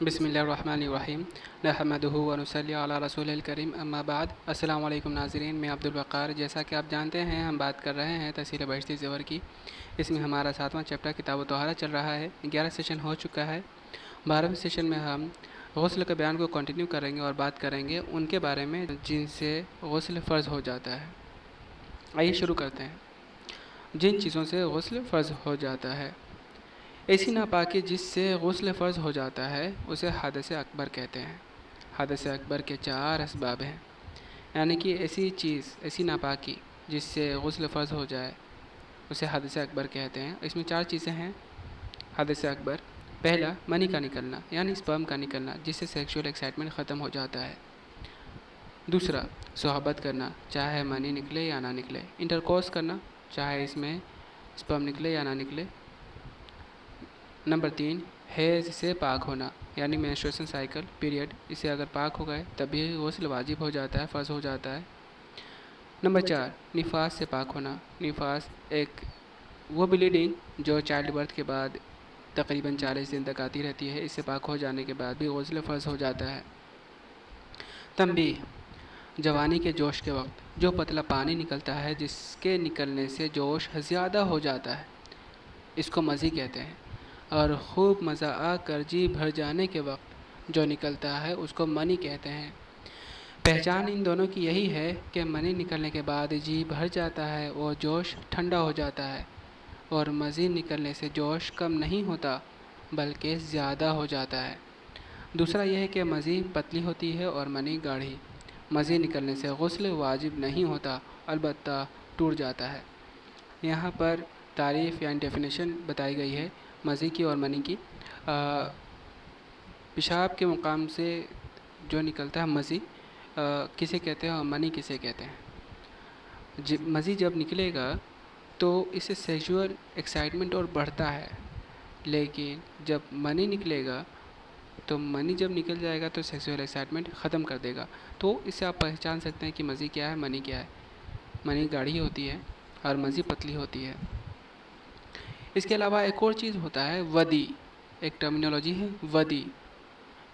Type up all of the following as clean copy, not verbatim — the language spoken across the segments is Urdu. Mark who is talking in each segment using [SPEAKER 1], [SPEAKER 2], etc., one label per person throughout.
[SPEAKER 1] بسم اللہ الرحمن الرحیم نحمدہ ونصلی علی رسول الکریم اما بعد السلام علیکم ناظرین، میں عبدالوقار۔ جیسا کہ آپ جانتے ہیں ہم بات کر رہے ہیں تحصیل بہشتی زیور کی۔ اس میں ہمارا 7واں چیپٹر کتاب الطہارہ چل رہا ہے۔ 11 سیشن ہو چکا ہے۔ 12ویں سیشن میں ہم غسل کے بیان کو کنٹینیو کریں گے اور بات کریں گے ان کے بارے میں جن سے غسل فرض ہو جاتا ہے۔ آئیے شروع کرتے ہیں۔ جن چیزوں سے غسل فرض ہو جاتا ہے، ایسی ناپاکی جس سے غسل فرض ہو جاتا ہے اسے حدث اکبر کہتے ہیں۔ حدث اکبر کے 4 اسباب ہیں، یعنی کہ ایسی ناپاکی جس سے غسل فرض ہو جائے اسے حدث اکبر کہتے ہیں۔ اس میں 4 چیزیں ہیں حدث اکبر۔ پہلا، منی کا نکلنا یعنی سپرم کا نکلنا جس سے سیکشول ایکسائٹمنٹ ختم ہو جاتا ہے۔ دوسرا، صحبت کرنا چاہے منی نکلے یا نہ نکلے، انٹرکورس کرنا چاہے اس میں سپرم نکلے یا نہ نکلے۔ نمبر 3، حیض سے پاک ہونا یعنی مینسٹریشن سائیکل پیریڈ، اسے اگر پاک ہو گئے تب بھی غسل واجب ہو جاتا ہے، فرض ہو جاتا ہے۔ نمبر 4، نفاس سے پاک ہونا۔ نفاس ایک وہ بلیڈنگ جو چائلڈ برتھ کے بعد تقریباً 40 دن تک آتی رہتی ہے، اس سے پاک ہو جانے کے بعد بھی غسل فرض ہو جاتا ہے۔ تنبیہ، جوانی کے جوش کے وقت جو پتلا پانی نکلتا ہے جس کے نکلنے سے جوش زیادہ ہو جاتا ہے اس کو مزی کہتے ہیں، اور خوب مزہ آ کر جی بھر جانے کے وقت جو نکلتا ہے اس کو منی کہتے ہیں۔ پہچان ان دونوں کی یہی ہے کہ منی نکلنے کے بعد جی بھر جاتا ہے اور جوش ٹھنڈا ہو جاتا ہے، اور مزید نکلنے سے جوش کم نہیں ہوتا بلکہ زیادہ ہو جاتا ہے۔ دوسرا یہ ہے کہ مزی پتلی ہوتی ہے اور منی گاڑھی۔ مزی نکلنے سے غسل واجب نہیں ہوتا، البتہ ٹوٹ جاتا ہے۔ یہاں پر تعریف یعنی ڈیفینیشن بتائی گئی ہے مزی کی اور منی کی۔ پیشاب کے مقام سے جو نکلتا ہے مزی کسے کہتے ہیں اور منی کسے کہتے ہیں؟ مزی جب نکلے گا تو اس سے سیکشول ایکسائٹمنٹ اور بڑھتا ہے، لیکن جب منی نکلے گا تو منی جب نکل جائے گا تو سیکشول ایکسائٹمنٹ ختم کر دے گا۔ تو اس سے آپ پہچان سکتے ہیں کہ مزی کیا ہے، منی کیا ہے۔ منی گاڑھی ہوتی ہے اور مزی پتلی ہوتی ہے۔ اس کے علاوہ ایک اور چیز ہوتا ہے ودی، ایک ٹرمینالوجی ہے ودی۔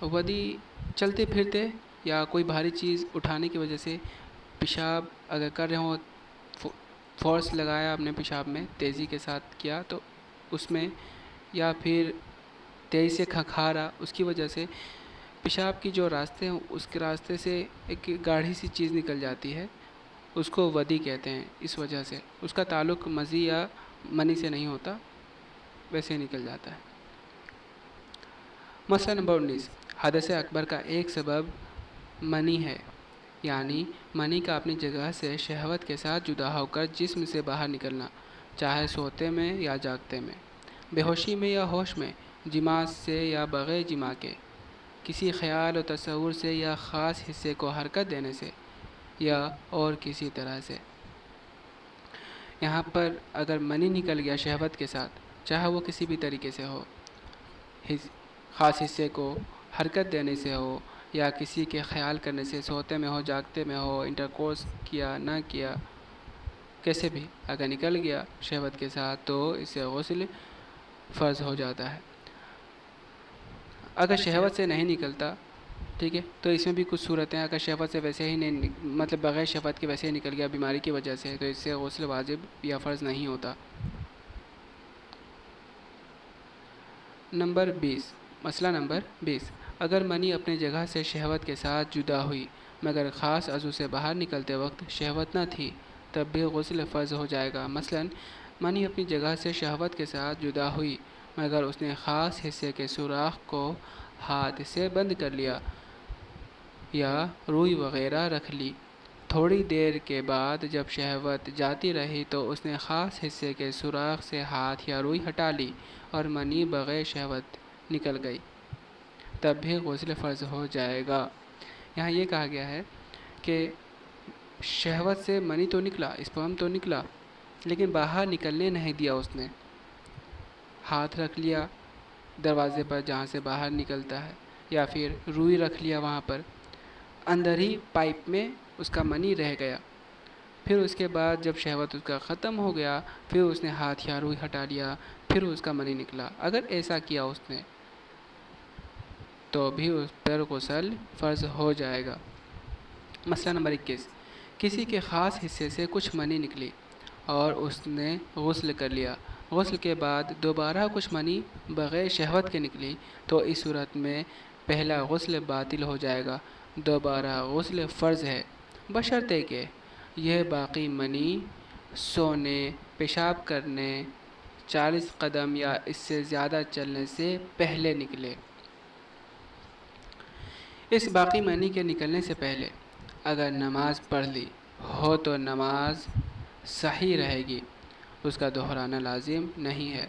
[SPEAKER 1] ودی چلتے پھرتے یا کوئی بھاری چیز اٹھانے کی وجہ سے پیشاب اگر کر رہے ہوں، فورس لگایا اپنے پیشاب میں، تیزی کے ساتھ کیا تو اس میں، یا پھر تیزی سے کھکھارا، اس کی وجہ سے پیشاب کی جو راستے ہیں اس کے راستے سے ایک گاڑھی سی چیز نکل جاتی ہے، اس کو ودی کہتے ہیں۔ اس وجہ سے اس کا تعلق مزی یا منی سے نہیں ہوتا، ویسے ہی نکل جاتا ہے۔ مسئلہ نمبر 19، حدث اکبر کا ایک سبب منی ہے، یعنی منی کا اپنی جگہ سے شہوت کے ساتھ جدا ہو کر جسم سے باہر نکلنا، چاہے سوتے میں یا جاگتے میں، بے ہوشی میں یا ہوش میں، جماع سے یا بغیر جماع کے، کسی خیال و تصور سے یا خاص حصے کو حرکت دینے سے، یا اور کسی طرح سے۔ یہاں پر اگر منی نکل گیا شہوت کے ساتھ، چاہے وہ کسی بھی طریقے سے ہو، خاص حصے کو حرکت دینے سے ہو یا کسی کے خیال کرنے سے، سوتے میں ہو جاگتے میں ہو، انٹرکورس کیا نہ کیا، کیسے بھی اگر نکل گیا شہوت کے ساتھ تو اس سے غسل فرض ہو جاتا ہے۔ اگر شہوت سے نہیں نکلتا، ٹھیک ہے، تو اس میں بھی کچھ صورتیں، اگر شہوت سے ویسے ہی نہیں، مطلب بغیر شہوت کے ویسے ہی نکل گیا بیماری کی وجہ سے، تو اس سے غسل واجب یا فرض نہیں ہوتا۔ نمبر 20، مسئلہ نمبر 20، اگر منی اپنی جگہ سے شہوت کے ساتھ جدا ہوئی مگر خاص عضو سے باہر نکلتے وقت شہوت نہ تھی تب بھی غسل فرض ہو جائے گا۔ مثلا منی اپنی جگہ سے شہوت کے ساتھ جدا ہوئی مگر اس نے خاص حصے کے سوراخ کو ہاتھ سے بند کر لیا یا روئی وغیرہ رکھ لی، تھوڑی دیر کے بعد جب شہوت جاتی رہی تو اس نے خاص حصے کے سوراخ سے ہاتھ یا روئی ہٹا لی اور منی بغیر شہوت نکل گئی، تب بھی غسل فرض ہو جائے گا۔ یہاں یہ کہا گیا ہے کہ شہوت سے منی تو نکلا، اسپرم تو نکلا، لیکن باہر نکلنے نہیں دیا، اس نے ہاتھ رکھ لیا دروازے پر جہاں سے باہر نکلتا ہے، یا پھر روئی رکھ لیا وہاں پر، اندر ہی پائپ میں اس کا منی رہ گیا، پھر اس کے بعد جب شہوت اس کا ختم ہو گیا پھر اس نے ہاتھ یا روئی ہٹا لیا، پھر اس کا منی نکلا۔ اگر ایسا کیا اس نے تو بھی اس پر غسل فرض ہو جائے گا۔ مسئلہ نمبر 21، کسی کے خاص حصے سے کچھ منی نکلی اور اس نے غسل کر لیا، غسل کے بعد دوبارہ کچھ منی بغیر شہوت کے نکلی، تو اس صورت میں پہلا غسل باطل ہو جائے گا، دوبارہ غسل فرض ہے، بشرطے کہ یہ باقی منی سونے، پیشاب کرنے، 40 قدم یا اس سے زیادہ چلنے سے پہلے نکلے۔ اس باقی منی کے نکلنے سے پہلے اگر نماز پڑھ لی ہو تو نماز صحیح رہے گی، اس کا دہرانا لازم نہیں ہے۔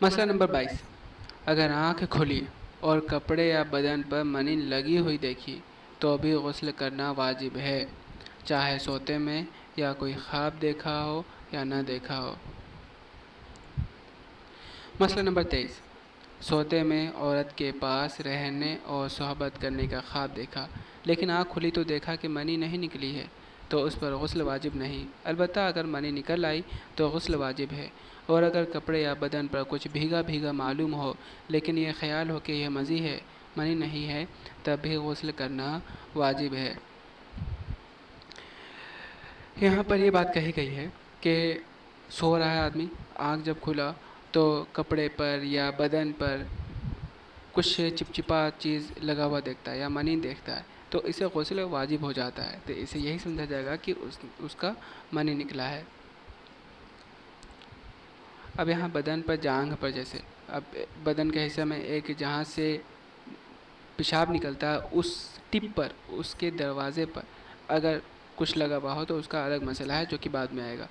[SPEAKER 1] مسئلہ نمبر 22، اگر آنکھ کھلی اور کپڑے یا بدن پر منی لگی ہوئی دیکھی تو بھی غسل کرنا واجب ہے، چاہے سوتے میں یا کوئی خواب دیکھا ہو یا نہ دیکھا ہو۔ مسئلہ نمبر 23، سوتے میں عورت کے پاس رہنے اور صحبت کرنے کا خواب دیکھا، لیکن آنکھ کھلی تو دیکھا کہ منی نہیں نکلی ہے، تو اس پر غسل واجب نہیں، البتہ اگر منی نکل آئی تو غسل واجب ہے، اور اگر کپڑے یا بدن پر کچھ بھیگا بھیگا معلوم ہو لیکن یہ خیال ہو کہ یہ مزی ہے، منی نہیں ہے، تب بھی غسل کرنا واجب ہے۔ یہاں پر یہ بات کہی گئی ہے کہ سو رہا ہے آدمی، آنکھ جب کھلا تو کپڑے پر یا بدن پر کچھ چپچپا چیز لگا ہوا دیکھتا ہے یا منی دیکھتا ہے تو اسے غسل واجب ہو جاتا ہے، تو اسے یہی سمجھا جائے گا کہ اس کا منی نکلا ہے۔ اب یہاں بدن پر جانگھ پر جیسے اب بدن کے حصے میں ایک جہاں سے پیشاب نکلتا ہے اس ٹپ پر، اس کے دروازے پر اگر کچھ لگا ہوا ہو تو اس کا الگ مسئلہ ہے جو کہ بعد میں آئے گا۔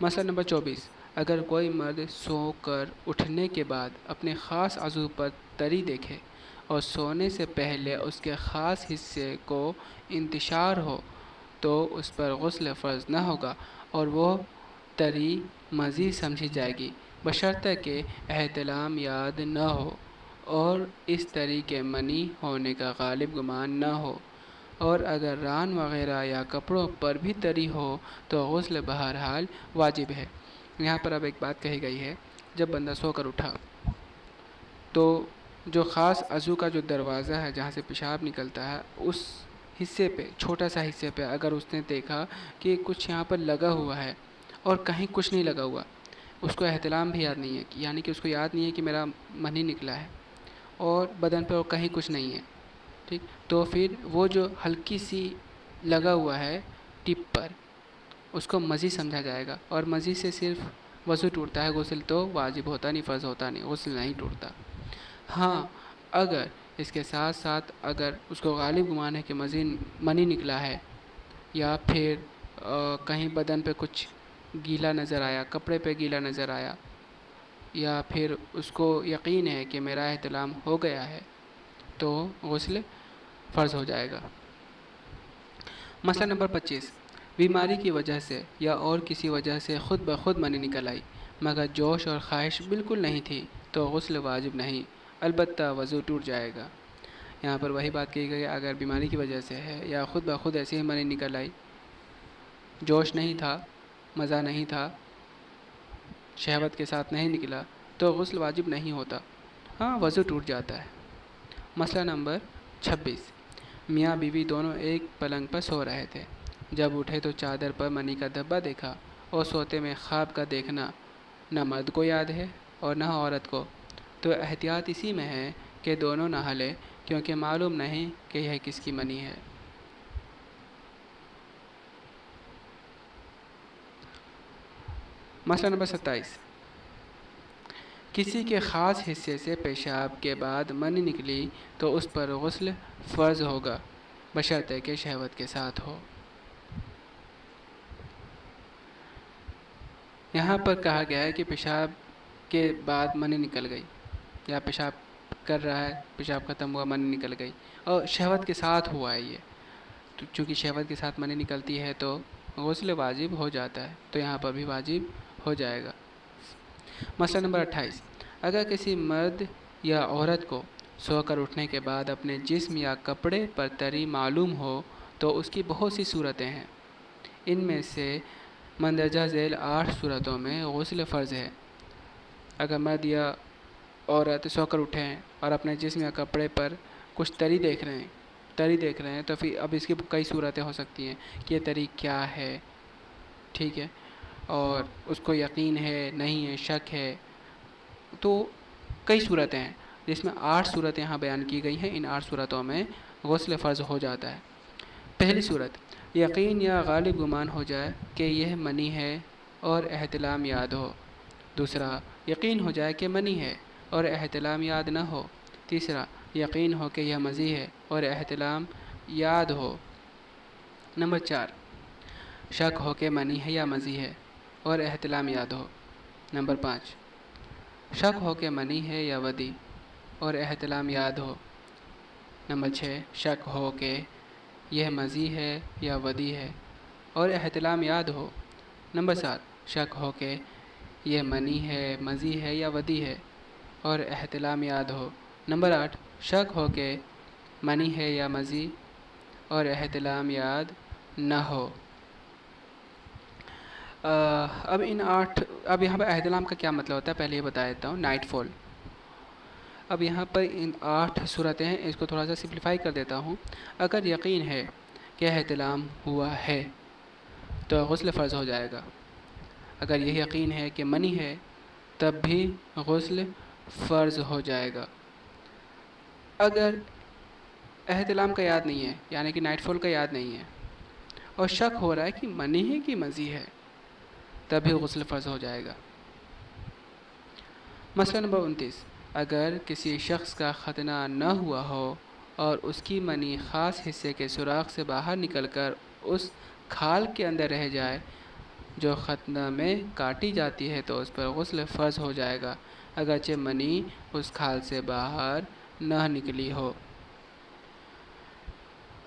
[SPEAKER 1] مسئلہ نمبر 24، اگر کوئی مرد سو کر اٹھنے کے بعد اپنے خاص عضو پر تری دیکھے اور سونے سے پہلے اس کے خاص حصے کو انتشار ہو تو اس پر غسل فرض نہ ہوگا اور وہ تری مزید سمجھی جائے گی، بشرطے کہ احتلام یاد نہ ہو اور اس تری کے منی ہونے کا غالب گمان نہ ہو، اور اگر ران وغیرہ یا کپڑوں پر بھی تری ہو تو غسل بہرحال واجب ہے۔ یہاں پر اب ایک بات کہی گئی ہے، جب بندہ سو کر اٹھا تو جو خاص عضو کا جو دروازہ ہے جہاں سے پیشاب نکلتا ہے اس حصے پہ، چھوٹا سا حصے پہ اگر اس نے دیکھا کہ کچھ یہاں پر لگا ہوا ہے اور کہیں کچھ نہیں لگا ہوا، اس کو احتلام بھی یاد نہیں ہے، یعنی کہ اس کو یاد نہیں ہے کہ میرا منی نکلا ہے اور بدن پہ کہیں کچھ نہیں ہے، ٹھیک، تو پھر وہ جو ہلکی سی لگا ہوا ہے ٹپ پر اس کو مزی سمجھا جائے گا، اور مزی سے صرف وضو ٹوٹتا ہے، غسل تو واجب ہوتا نہیں، فرض ہوتا نہیں، غسل نہیں ٹوٹتا۔ ہاں اگر اس کے ساتھ ساتھ اگر اس کو غالب گمان ہے کہ منی نکلا ہے یا پھر کہیں بدن پہ کچھ گیلا نظر آیا، کپڑے پہ گیلا نظر آیا، یا پھر اس کو یقین ہے کہ میرا احتلام ہو گیا ہے تو غسل فرض ہو جائے گا۔ مسئلہ نمبر 25، بیماری کی وجہ سے یا اور کسی وجہ سے خود بخود منی نکل آئی مگر جوش اور خواہش بالکل نہیں تھی تو غسل واجب نہیں، البتہ وضو ٹوٹ جائے گا۔ یہاں پر وہی بات کی گئی، اگر بیماری کی وجہ سے ہے یا خود بخود ایسے ہی منی نکل آئی، جوش نہیں تھا، مزہ نہیں تھا، شہوت کے ساتھ نہیں نکلا تو غسل واجب نہیں ہوتا، ہاں وضو ٹوٹ جاتا ہے۔ مسئلہ نمبر 26، میاں بیوی دونوں ایک پلنگ پر سو رہے تھے، جب اٹھے تو چادر پر منی کا دھبا دیکھا، اور سوتے میں خواب کا دیکھنا نہ مرد کو یاد ہے اور نہ عورت کو، تو احتیاط اسی میں ہے کہ دونوں نہا لے کیونکہ معلوم نہیں کہ یہ کس کی منی ہے۔ مسئلہ نمبر 27، کسی کے خاص حصے سے پیشاب کے بعد منی نکلی تو اس پر غسل فرض ہوگا، بشرطے کہ شہوت کے ساتھ ہو۔ یہاں پر کہا گیا ہے کہ پیشاب کے بعد منی نکل گئی یا پیشاب کر رہا ہے، پیشاب ختم ہوا، منی نکل گئی اور شہوت کے ساتھ ہوا ہے، یہ تو چونکہ شہوت کے ساتھ منی نکلتی ہے تو غسل واجب ہو جاتا ہے، تو یہاں پر بھی واجب ہو جائے گا۔ مسئلہ نمبر 28، اگر کسی مرد یا عورت کو سو کر اٹھنے کے بعد اپنے جسم یا کپڑے پر تری معلوم ہو تو اس کی بہت سی صورتیں ہیں، ان میں سے مندرجہ ذیل 8 صورتوں میں غسل فرض ہے۔ اگر مرد یا عورت سو کر اٹھے ہیں اور اپنے جسم یا کپڑے پر کچھ تری دیکھ رہے ہیں تو پھر اب اس کی کئی صورتیں ہو سکتی ہیں کہ یہ تری کیا ہے، ٹھیک ہے، اور اس کو یقین ہے نہیں ہے، شک ہے، تو کئی صورتیں ہیں جس میں 8 صورتیں یہاں بیان کی گئی ہیں۔ ان 8 صورتوں میں غسل فرض ہو جاتا ہے۔ پہلی صورت، یقین یا غالب گمان ہو جائے کہ یہ منی ہے اور احتلام یاد ہو۔ دوسرا، یقین ہو جائے کہ منی ہے اور احتلام یاد نہ ہو۔ تیسرا، یقین ہو کہ یہ مزی ہے اور احتلام یاد ہو۔ نمبر 4، شک ہو کہ منی ہے یا مزی ہے اور احتلام یاد ہو۔ نمبر 5، شک ہو کہ منی ہے یا ودی اور احتلام یاد ہو۔ نمبر 6، شک ہو کہ یہ مزی ہے یا ودی ہے اور احتلام یاد ہو۔ نمبر 7، شک ہو کہ یہ منی ہے، مزی ہے یا ودی ہے اور احتلام یاد ہو۔ نمبر 8، شک ہو کہ منی ہے یا مزی اور احتلام یاد نہ ہو۔ اب یہاں پر احتلام کا کیا مطلب ہوتا ہے پہلے یہ بتا دیتا ہوں۔ نائٹ فال، اب یہاں پر ان 8 صورتیں ہیں، اس کو تھوڑا سا سمپلیفائی کر دیتا ہوں۔ اگر یقین ہے کہ احتلام ہوا ہے تو غسل فرض ہو جائے گا۔ اگر یہ یقین ہے کہ منی ہے تب بھی غسل فرض ہو جائے گا۔ اگر احتلام کا یاد نہیں ہے، یعنی کہ نائٹ فال کا یاد نہیں ہے، اور شک ہو رہا ہے کہ منی ہے کہ مزی ہے، تب بھی غسل فرض ہو جائے گا۔ مسئلہ نمبر 29، اگر کسی شخص کا ختنہ نہ ہوا ہو اور اس کی منی خاص حصے کے سوراخ سے باہر نکل کر اس کھال کے اندر رہ جائے جو ختنہ میں کاٹی جاتی ہے تو اس پر غسل فرض ہو جائے گا، اگرچہ منی اس کھال سے باہر نہ نکلی ہو۔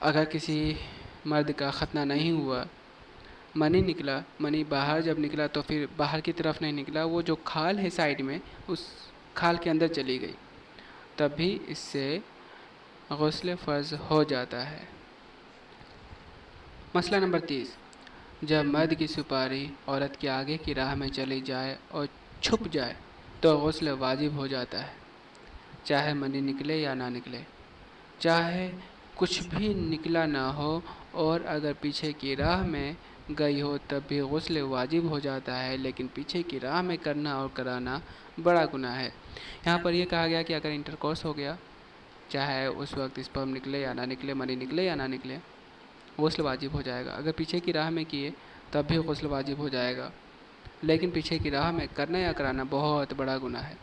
[SPEAKER 1] اگر کسی مرد کا ختنہ نہیں ہوا، منی نکلا، منی باہر جب نکلا تو پھر باہر کی طرف نہیں نکلا، وہ جو کھال ہے سائیڈ میں، اس کھال کے اندر چلی گئی، تب بھی اس سے غسل فرض ہو جاتا ہے۔ مسئلہ نمبر 30، جب مرد کی سپاری عورت کے آگے کی راہ میں چلی جائے اور چھپ جائے تو غسل واجب ہو جاتا ہے، چاہے منی نکلے یا نہ نکلے، چاہے کچھ بھی نکلا نہ ہو، اور اگر پیچھے کی راہ میں گئی ہو تب بھی غسل واجب ہو جاتا ہے، لیکن پیچھے کی راہ میں کرنا اور کرانا بڑا گناہ ہے۔ یہاں پر یہ کہا گیا کہ اگر انٹرکورس ہو گیا، چاہے اس وقت اسپرم نکلے یا نہ نکلے، منی نکلے یا نہ نکلے، غسل واجب ہو جائے گا۔ اگر پیچھے کی راہ میں کیے تب بھی غسل واجب ہو جائے گا، لیکن پیچھے کی راہ میں کرنا یا کرانا بہت بڑا گناہ ہے۔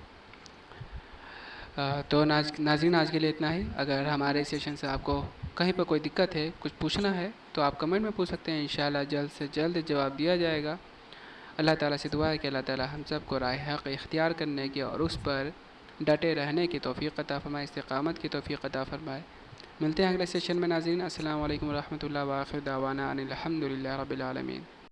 [SPEAKER 1] تو ناظرین، آج کے لیے اتنا ہی۔ اگر ہمارے سیشن سے آپ کو کہیں پر کوئی دقت ہے، کچھ پوچھنا ہے، تو آپ کمنٹ میں پوچھ سکتے ہیں، انشاءاللہ جلد سے جلد جواب دیا جائے گا۔ اللہ تعالیٰ سے دعا ہے کہ اللہ تعالیٰ ہم سب کو راہ حق اختیار کرنے کی اور اس پر ڈٹے رہنے کی توفیق عطا فرمائے، استقامت کی توفیق عطا فرمائے۔ ملتے ہیں اگلے سیشن میں ناظرین۔ السلام علیکم ورحمۃ اللہ، وآخر دعوانا ان الحمد للہ رب العالمین۔